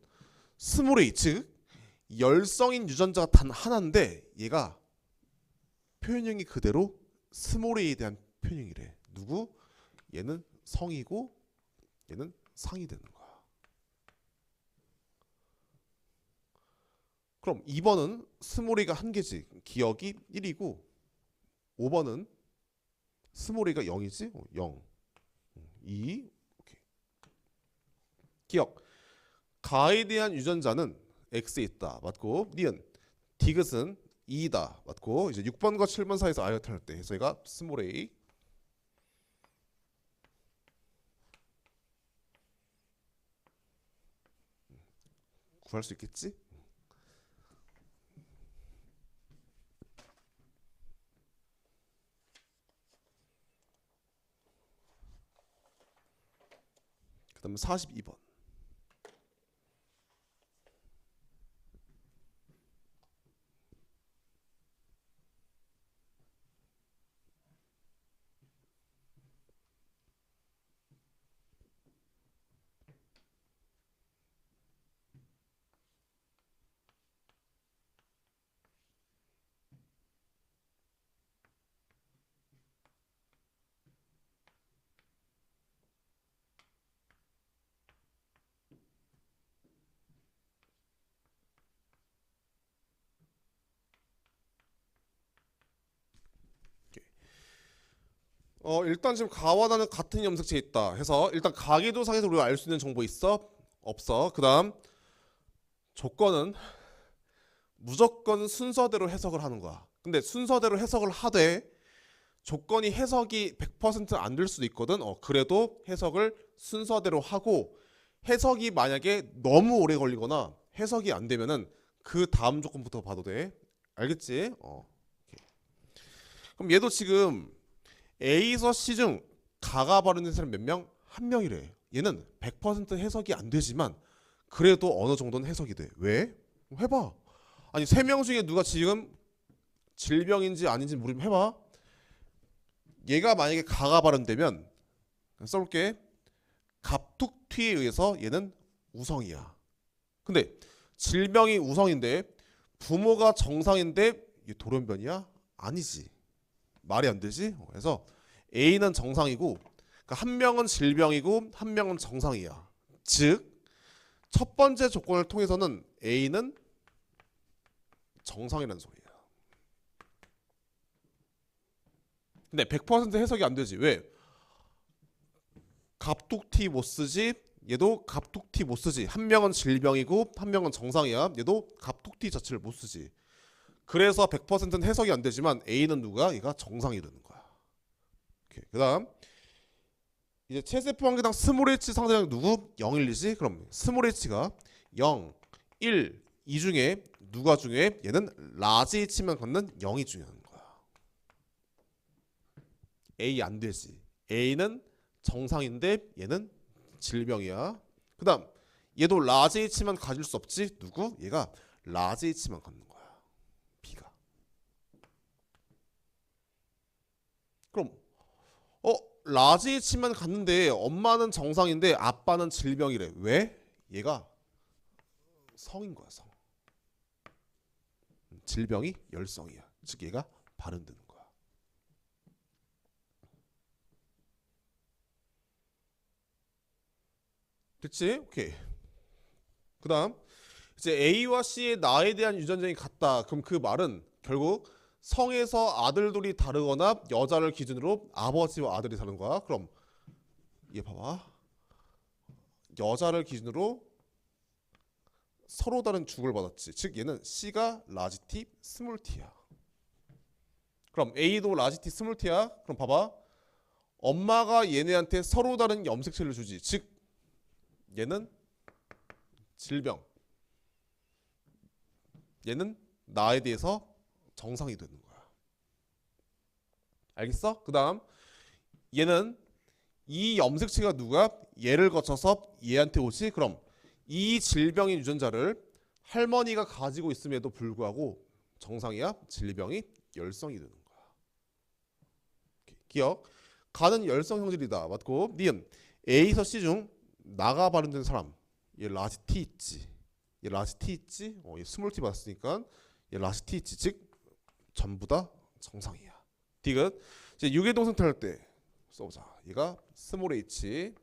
스몰 A 즉 열성인 유전자가 단 하나인데 얘가 표현형이 그대로 스몰 A에 대한 표현형이래. 누구? 얘는 성이고 얘는 상이 되는 거야. 그럼 2번은 스몰 A가 한 개지. 기억이 1이고 5번은 스몰 A가 0이지. 0, 2. 오케이. 기억. 가에 대한 유전자는 X에 있다. 맞고 니은 디귿은 2다. 맞고 이제 6번과 7번 사이에서 아이가 탈 때 해서 얘가 스몰 A. 구할 수 있겠지? 그다음에 42번. 일단 지금 가와나는 같은 염색체에 있다 해서 일단 가계도상에서 우리가 알 수 있는 정보 있어? 없어. 그다음 조건은 무조건 순서대로 해석을 하는 거야. 근데 순서대로 해석을 하되 조건이 해석이 100% 안 될 수도 있거든. 그래도 해석을 순서대로 하고 해석이 만약에 너무 오래 걸리거나 해석이 안 되면은 그 다음 조건부터 봐도 돼. 알겠지? 그럼 얘도 지금 A에서 C 중 가가 발음된 사람 몇 명? 한 명이래. 얘는 100% 해석이 안 되지만 그래도 어느 정도는 해석이 돼. 왜? 해봐. 아니 3명 중에 누가 지금 질병인지 아닌지 모르면 해봐. 얘가 만약에 가가 발음되면 써볼게. 갑툭튀에 의해서 얘는 우성이야. 근데 질병이 우성인데 부모가 정상인데 얘 돌연변이야? 아니지. 말이 안 되지. 그래서 A는 정상이고 그러니까 한 명은 질병이고 한 명은 정상이야. 즉 첫 번째 조건을 통해서는 A는 정상이라는 소리야. 근데 100% 해석이 안 되지. 왜? 갑툭튀 못 쓰지. 얘도 갑툭튀 못 쓰지. 한 명은 질병이고 한 명은 정상이야. 얘도 갑툭튀 자체를 못 쓰지. 그래서 100%는 해석이 안 되지만 A는 누가? 얘가 정상이 되는 거야. 그다음 이제 체세포 한 개당 스몰 h 상대량 누구? 0, 1, 2지? 그럼 스몰 h가 0, 1, 2 중에 누가 중요해? 얘는 라지 h만 갖는 0이 중요한 거야. A 안 되지. A는 정상인데 얘는 질병이야. 그다음 얘도 라지 h만 가질 수 없지. 누구? 얘가 라지 h만 갖는 거야. B가. 그럼 라지 h만 갖는데 엄마는 정상인데 아빠는 질병이래. 왜? 얘가 성인 거야. 성. 질병이 열성이야. 즉 얘가 발현되는 거야. 됐지? 오케이. 그다음 이제 A와 C의 나에 대한 유전자이 같다. 그럼 그 말은 결국 성에서 아들들이 다르거나 여자를 기준으로 아버지와 아들이 다른 거야. 그럼 얘 봐봐. 여자를 기준으로 서로 다른 죽을 받았지. 즉 얘는 C가 라지 T, 스몰 T야. 그럼 A도 라지 T, 스몰 T야. 그럼 봐봐. 엄마가 얘네한테 서로 다른 염색체를 주지. 즉 얘는 질병. 얘는 나에 대해서 정상이 되는 거야. 알겠어? 그 다음 얘는 이 염색체가 누가? 얘를 거쳐서 얘한테 오지? 그럼 이 질병의 유전자를 할머니가 가지고 있음에도 불구하고 정상이야? 질병이 열성이 되는 거야. 기억. 가는 열성 형질이다. 맞고 니은 A에서 C 중 나가 발음된 사람. 얘 라지 T 있지. 얘 라지 T 있지. 얘 스몰 T 받았으니까 얘 라지 T 있지. 즉 전부 다 정상이야. 디귿. 이제 유괴동성태 할 때 써보자. 얘가 스몰 h,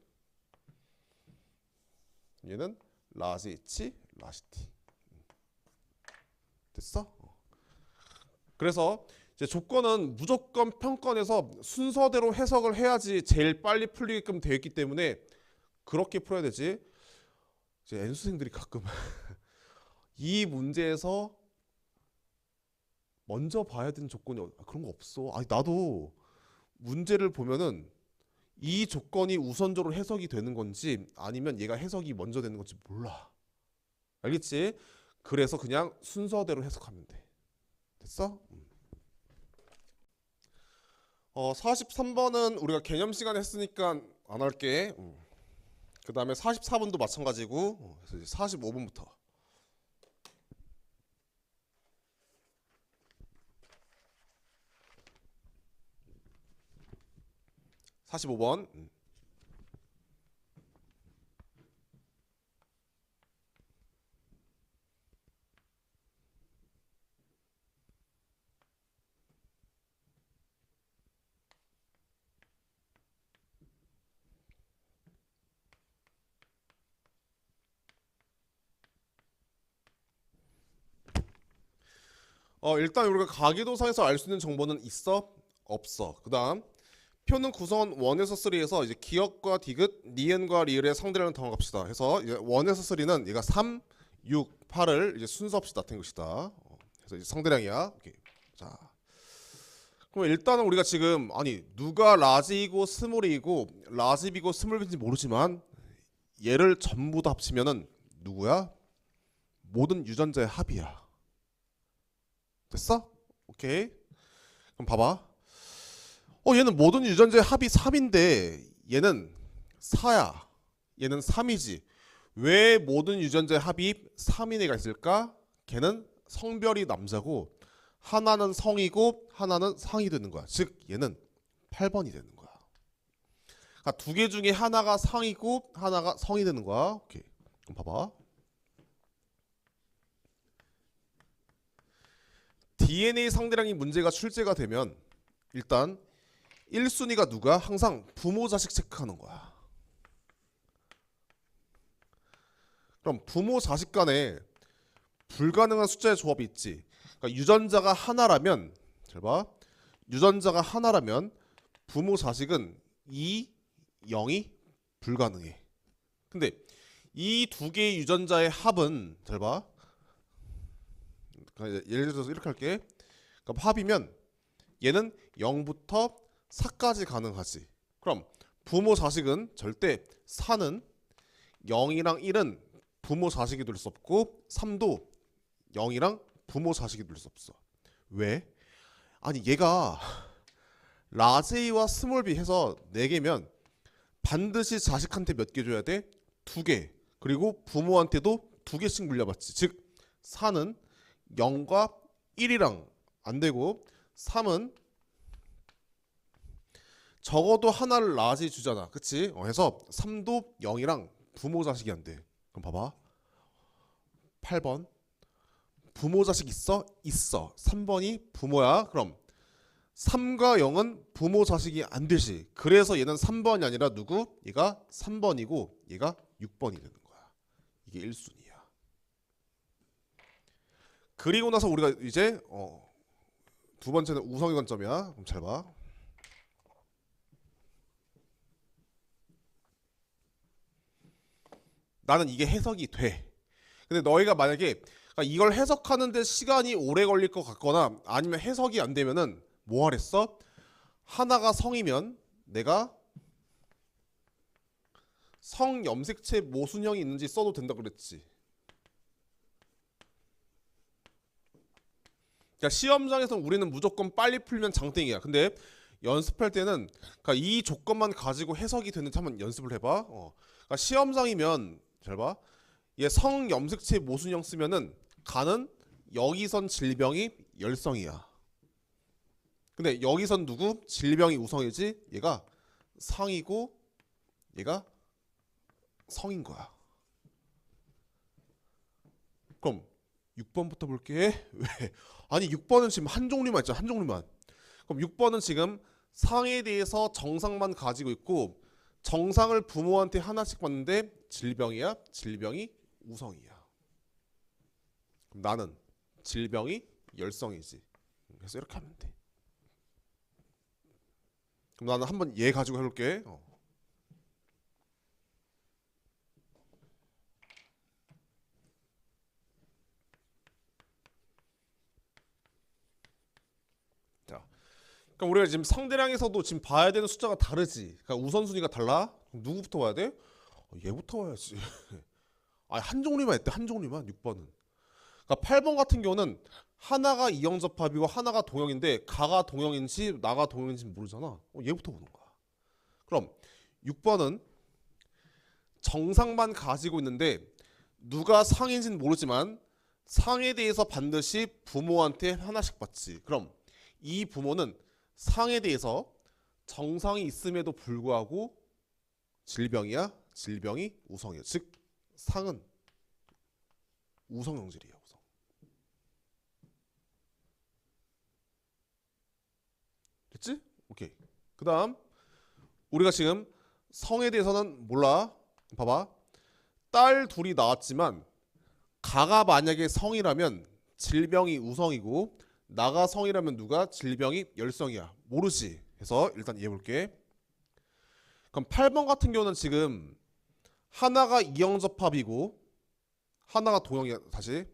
얘는 라지 h, 라지 t. 됐어? 그래서 이제 조건은 무조건 평건에서 순서대로 해석을 해야지 제일 빨리 풀리게끔 되어 있기 때문에 그렇게 풀어야 되지. 이제 N수생들이 가끔 이 문제에서 먼저 봐야 되는 조건이 그런 거 없어. 아니 나도 문제를 보면은 이 조건이 우선적으로 해석이 되는 건지 아니면 얘가 해석이 먼저 되는 건지 몰라. 알겠지? 그래서 그냥 순서대로 해석하면 돼. 됐어? 43번은 우리가 개념 시간에 했으니까 안 할게. 그 다음에 44번도 마찬가지고 그래서 이제 45번부터 45번. 일단 우리가 가계도상에서 알 수 있는 정보는 있어? 없어. 그 다음 표는 구성원 1에서 3에서 이제 기역과 디귿, 니은과 리을의 상대라는 단어 갑시다. 해서 이제 1에서 3는 얘가 3, 6, 8을 이제 순서 없이 나타낸 것이다. 그래서 이제 상대량이야. 오케이. 자, 그럼 일단은 우리가 지금 아니 누가 라지이고 스몰이고 라지비고 스몰비인지 모르지만 얘를 전부 다 합치면은 누구야? 모든 유전자의 합이야. 됐어? 오케이. 그럼 봐봐. 얘는 모든 유전자의 합이 3인데 얘는 4야. 얘는 3이지. 왜 모든 유전자의 합이 3인 애가 있을까? 걔는 성별이 남자고 하나는 성이고 하나는 상이 되는 거야. 즉 얘는 8번이 되는 거야. 그러니까 두 개 중에 하나가 상이고 하나가 성이 되는 거야. 오케이. 그럼 봐봐. DNA 상대량이 문제가 출제가 되면 일단 1순위가 누가? 항상 부모 자식 체크하는 거야. 그럼 부모 자식 간에 불가능한 숫자의 조합이 있지. 그러니까 유전자가 하나라면 잘 봐. 유전자가 하나라면 부모 자식은 2, 0이 불가능해. 근데 이 두 개의 유전자의 합은 잘 봐. 예를 들어서 이렇게 할게. 그러니까 합이면 얘는 0부터 4까지 가능하지. 그럼 부모 자식은 절대 4는 0이랑 1은 부모 자식이 될 수 없고 3도 0이랑 부모 자식이 될 수 없어. 왜? 아니 얘가 라제이와 스몰비 해서 4개면 반드시 자식한테 몇 개 줘야 돼? 2개. 그리고 부모한테도 2개씩 물려받지. 즉 4는 0과 1이랑 안 되고 3은 적어도 하나를 라지 주잖아. 그치? 해서 3도 0이랑 부모 자식이 안 돼. 그럼 봐봐. 8번. 부모 자식 있어? 있어. 3번이 부모야. 그럼 3과 0은 부모 자식이 안 되지. 그래서 얘는 3번이 아니라 누구? 얘가 3번이고 얘가 6번이 되는 거야. 이게 1순위야. 그리고 나서 우리가 이제 두 번째는 우성의 관점이야. 그럼 잘 봐. 나는 이게 해석이 돼. 근데 너희가 만약에 이걸 해석하는데 시간이 오래 걸릴 것 같거나 아니면 해석이 안 되면은 뭐 하랬어? 하나가 성이면 내가 성 염색체 모순형이 있는지 써도 된다 그랬지. 그러니까 시험장에서는 우리는 무조건 빨리 풀면 장땡이야. 근데 연습할 때는 그러니까 이 조건만 가지고 해석이 되는지 한번 연습을 해봐. 그러니까 시험장이면 잘 봐. 얘 성 염색체 모순형 쓰면은 가는 여기선 질병이 열성이야. 근데 여기선 누구? 질병이 우성이지. 얘가 상이고 얘가 성인 거야. 그럼 6번부터 볼게. 왜? 아니 6번은 지금 한 종류만 있잖아. 한 종류만. 그럼 6번은 지금 상에 대해서 정상만 가지고 있고 정상을 부모한테 하나씩 받는데 질병이야. 질병이 우성이야. 그럼 나는 질병이 열성이지. 그래서 이렇게 하면 돼. 그럼 나는 한번 얘 가지고 해볼게. 자, 그럼 우리가 지금 상대량에서도 지금 봐야 되는 숫자가 다르지. 그러니까 우선순위가 달라. 그럼 누구부터 봐야 돼? 얘부터 봐야지. 아니 한 종류만 했대. 한 종류만. 6번은. 그러니까 8번 같은 경우는 하나가 이형접합이고 하나가 동형인데 가가 동형인지 나가 동형인지 모르잖아. 얘부터 보는 거야. 그럼 6번은 정상만 가지고 있는데 누가 상인지는 모르지만 상에 대해서 반드시 부모한테 하나씩 받지. 그럼 이 부모는 상에 대해서 정상이 있음에도 불구하고 질병이야. 질병이 우성이야. 즉 상은 우성형질이야. 우성. 됐지? 오케이. 그 다음 우리가 지금 성에 대해서는 몰라. 봐봐. 딸 둘이 나왔지만 가가 만약에 성이라면 질병이 우성이고 나가 성이라면 누가? 질병이 열성이야. 모르지. 해서 일단 이해해 볼게. 그럼 8번 같은 경우는 지금 하나가 이형접합이고 하나가 도형이야. 다시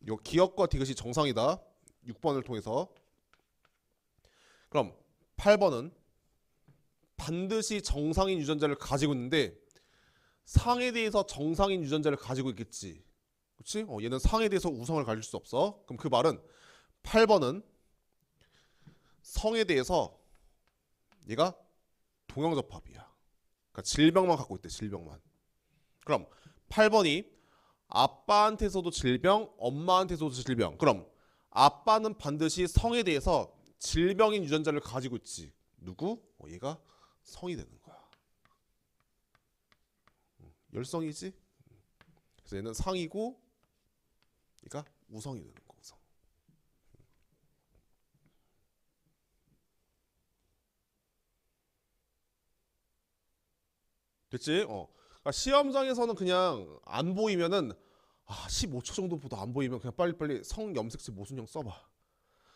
요 기역과 디귿이 정상이다. 6번을 통해서. 그럼 8번은 반드시 정상인 유전자를 가지고 있는데 상에 대해서 정상인 유전자를 가지고 있겠지. 그렇지? 얘는 상에 대해서 우성을 가질 수 없어. 그럼 그 말은 8번은 성에 대해서 얘가 동형접합이야. 그러니까 질병만 갖고 있대. 질병만. 그럼 8번이 아빠한테서도 질병, 엄마한테서도 질병. 그럼 아빠는 반드시 성에 대해서 질병인 유전자를 가지고 있지. 누구? 얘가 성이 되는 거야. 열성이지? 그래서 얘는 상이고 얘가 우성이 되는 거. 우성. 됐지? 그러니까 시험장에서는 그냥 안 보이면은 15초 정도보다 안 보이면 그냥 빨리빨리 성 염색체 모순형 써봐.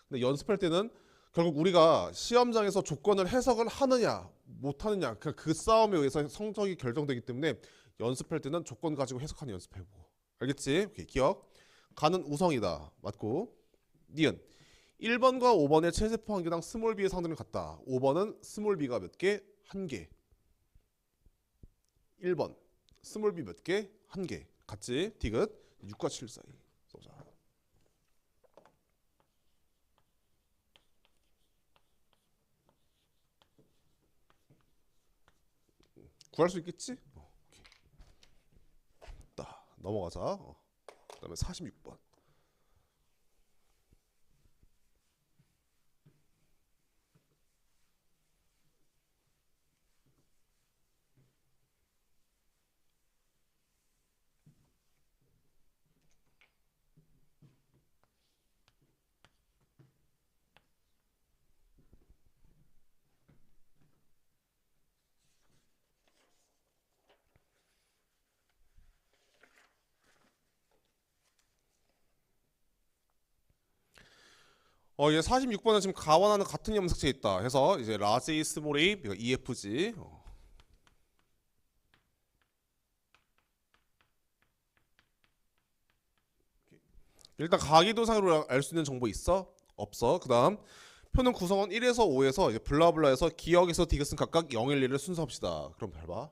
근데 연습할 때는 결국 우리가 시험장에서 조건을 해석을 하느냐 못하느냐 그 싸움에 의해서 성적이 결정되기 때문에 연습할 때는 조건 가지고 해석하는 연습해보고. 알겠지? 오케이, 기억. 가는 우성이다. 맞고. 니은 1번과 5번의 체세포 한 개당 스몰 b의 상들은 같다. 5번은 스몰 b가 몇 개? 한 개. 1번 스몰 b 몇 개? 한 개. 같지? 디귿 6과 7 사이. 쏘자. 구할 수 있겠지? 오케이. 넘어가자. 그 다음에 46번. 이제 46번은 지금 가원하는 같은 염색체에 있다. 해서 이제 라지 스몰이 EFG. 일단 가기도상으로 알 수 있는 정보 있어? 없어. 그다음 표는 구성원 1에서 5에서 이제 블라블라에서 기억에서 디귿은 각각 0, 1, 2를 순서합시다. 그럼 잘 봐.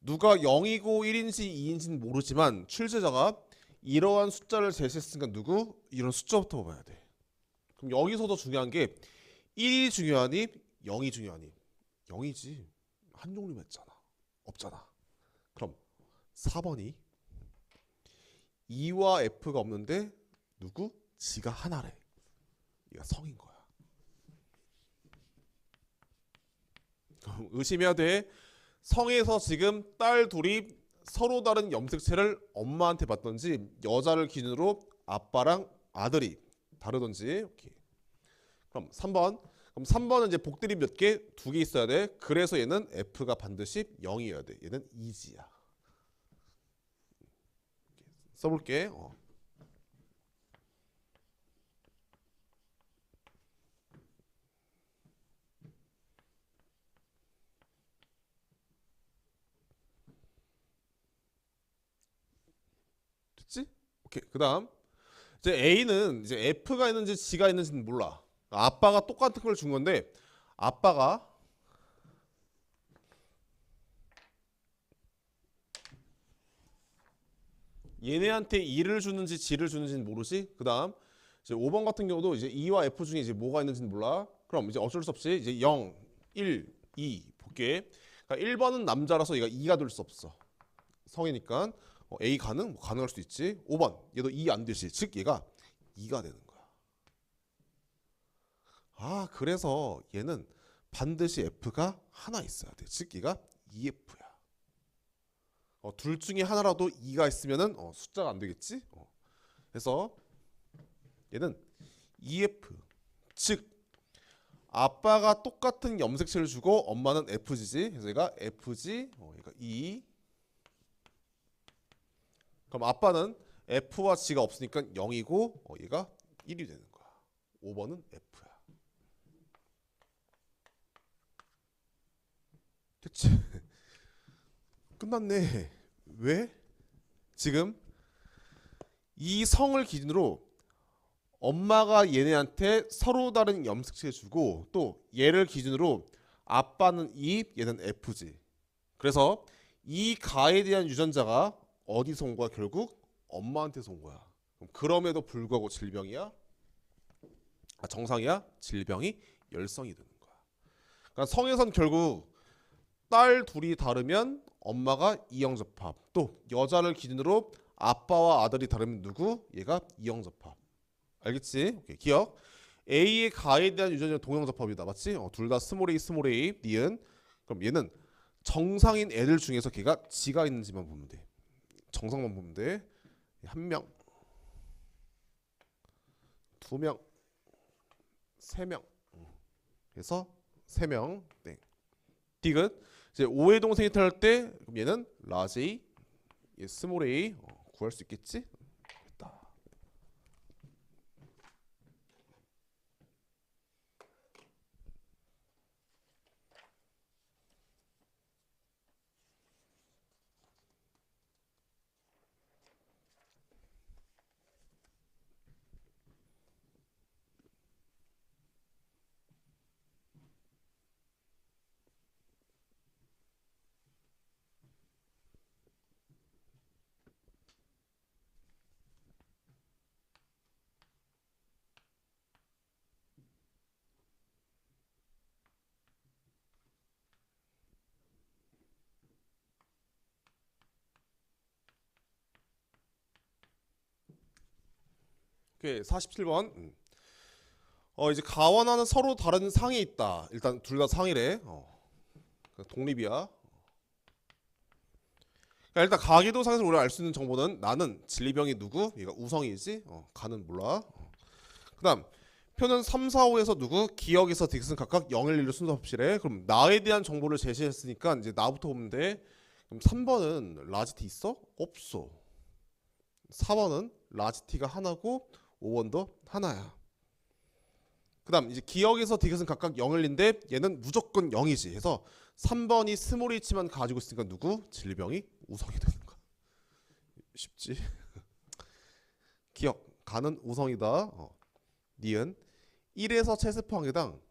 누가 0이고 1인지 2인지는 모르지만 출제자가 이러한 숫자를 제시했으니까 누구? 이런 숫자부터 봐야 돼. 그럼 여기서도 중요한 게 1이 중요하니 0이 중요하니 0이지. 한 종류만 했잖아. 없잖아. 그럼 4번이 2와 F가 없는데 누구? 지가 하나래. 얘가 성인 거야. 의심해야 돼. 성에서 지금 딸 둘이 서로 다른 염색체를 엄마한테 받던지 여자를 기준으로 아빠랑 아들이 다르던지. 오케이. 그럼 3번. 그럼 3번은 이제 복들이 몇 개? 2개 있어야 돼. 그래서 얘는 F가 반드시 0이어야 돼. 얘는 이지야. 써볼게. 됐지? 오케이. 그다음 이제 A는 이제 F가 있는지 G가 있는지는 몰라. 아빠가 똑같은 걸 준 건데 아빠가 얘네한테 2를 주는지 G를 주는지는 모르지. 그다음 이제 5번 같은 경우도 이제 E와 F 중에 이제 뭐가 있는지는 몰라. 그럼 이제 어쩔 수 없이 이제 0, 1, 2 볼게. 그러니까 1번은 남자라서 얘가 2가 될 수 없어. 성이니까 A 가능? 뭐 가능할 수도 있지. 5번 얘도 2 안 되지. 즉 얘가 2가 되는 거야. 그래서 얘는 반드시 F가 하나 있어야 돼. 즉 얘가 EF야. 둘 중에 하나라도 2가 있으면은 숫자가 안 되겠지. 그래서 얘는 EF. 즉 아빠가 똑같은 염색체를 주고 엄마는 FG지. 그래서 얘가 FG, 얘가 E. 그럼 아빠는 F와 G가 없으니까 0이고 얘가 1이 되는 거야. 5번은 F야. 그치? 끝났네. 왜? 지금 이 성을 기준으로 엄마가 얘네한테 서로 다른 염색체 주고 또 얘를 기준으로 아빠는 E, 얘는 F지. 그래서 이 가에 대한 유전자가 어디서 온 거야? 결국 엄마한테서 온 거야. 그럼에도 불구하고 질병이야? 정상이야? 질병이 열성이 되는 거야. 그러니까 성에선 결국 딸 둘이 다르면 엄마가 이형접합. 또 여자를 기준으로 아빠와 아들이 다르면 누구? 얘가 이형접합. 알겠지? 오케이. 기억. A의 가에 대한 유전자 동형접합이다. 맞지? 둘 다 스몰 a 스몰 a 니은. 그럼 얘는 정상인 애들 중에서 걔가 지가 있는지만 보면 돼. 정상만 보면 돼. 한 명, 두 명, 세 명. 그래서 세 명. 네. 디귿. 이제 5의 동생이 태어날 때 그럼 얘는 라지 A, 얘 스몰 a 구할 수 있겠지? 됐다. 오케이. 47번. 이제 가원하는 서로 다른 상이 있다. 일단 둘 다 상이래. 독립이야. 그러니까 일단 가계도상에서 우리가 알 수 있는 정보는 나는 질병이 누구? 얘가 우성이지. 가는 몰라. 그다음 표는 3, 4, 5에서 누구? 기억에서 딕슨 각각 0, 1, 2로 순서 합시래. 그럼 나에 대한 정보를 제시했으니까 이제 나부터 보면 돼. 그럼 3번은 라지티 있어? 없어. 4번은 라지티가 하나고 5번도 하나야. 그다음 이제 기억에서 딕슨 각각 0, 1인데 얘는 무조건 0이지. 해서 3번이 스몰 h만 가지고 있으니까 누구? 질병이 우성이 되는 거야. 쉽지? 기억 가는 우성이다. 니은 1에서 채세포 한 개당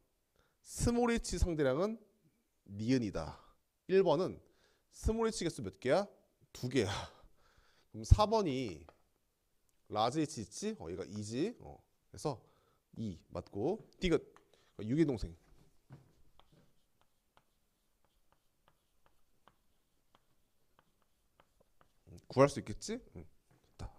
스몰 h 상대량은 니은이다. 1번은 스몰 h 개수 몇 개야? 2개야. 그럼 4번이 라지 h 있지? 얘가 2지. 그래서 2 맞고 디귿 6의 동생. 구할 수 있겠지? 됐다.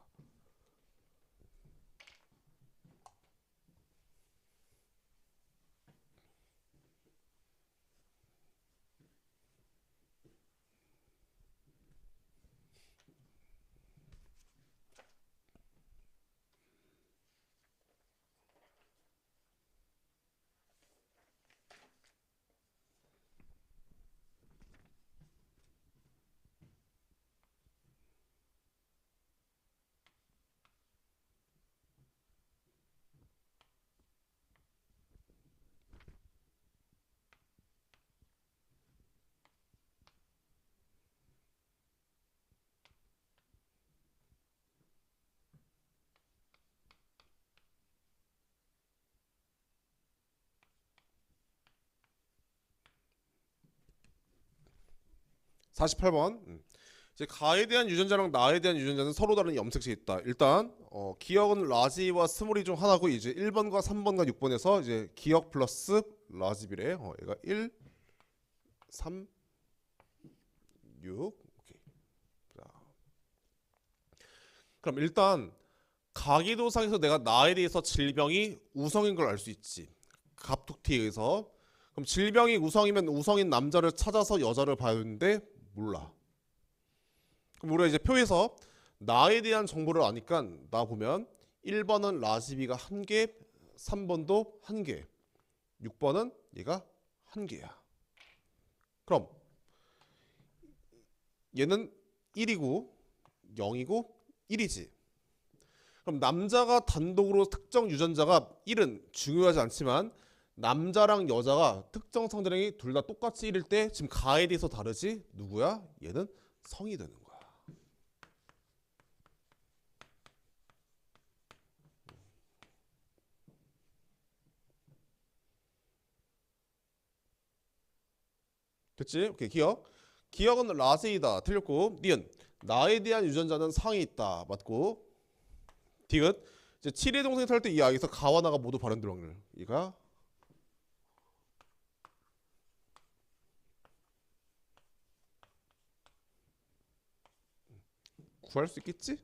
48번. 이제 가에 대한 유전자랑 나에 대한 유전자는 서로 다른 염색체 있다. 일단 기억은 라지와 스몰이 중 하나고 이제 1번과 3번과 6번에서 이제 기억 플러스 라지비래. 얘가 1, 3, 6. 오케이. 자. 그럼 일단 가계도상에서 내가 나에 대해서 질병이 우성인 걸 알 수 있지. 갑툭튀에 의해서. 그럼 질병이 우성이면 우성인 남자를 찾아서 여자를 봐야 되는데 몰라. 그럼 우리가 이제 표에서 나에 대한 정보를 아니까 나 보면 1번은 라지비가 1개, 3번도 1개, 6번은 얘가 1개야. 그럼 얘는 1이고 0이고 1이지. 그럼 남자가 단독으로 특정 유전자가 1은 중요하지 않지만 남자랑 여자가 특정 상대량이 둘 다 똑같이 1일 때 지금 가에 대해서 다르지? 누구야? 얘는 성이 되는 거야. 됐지? 오케이, 기억. 기억은 라세이다. 틀렸고. 니은 나에 대한 유전자는 상이 있다. 맞고. 디귿 이제 7의 동생이 탈 때 이 아이에서 가와 나가 모두 발현될 확률. 이가 구할 수 있겠지?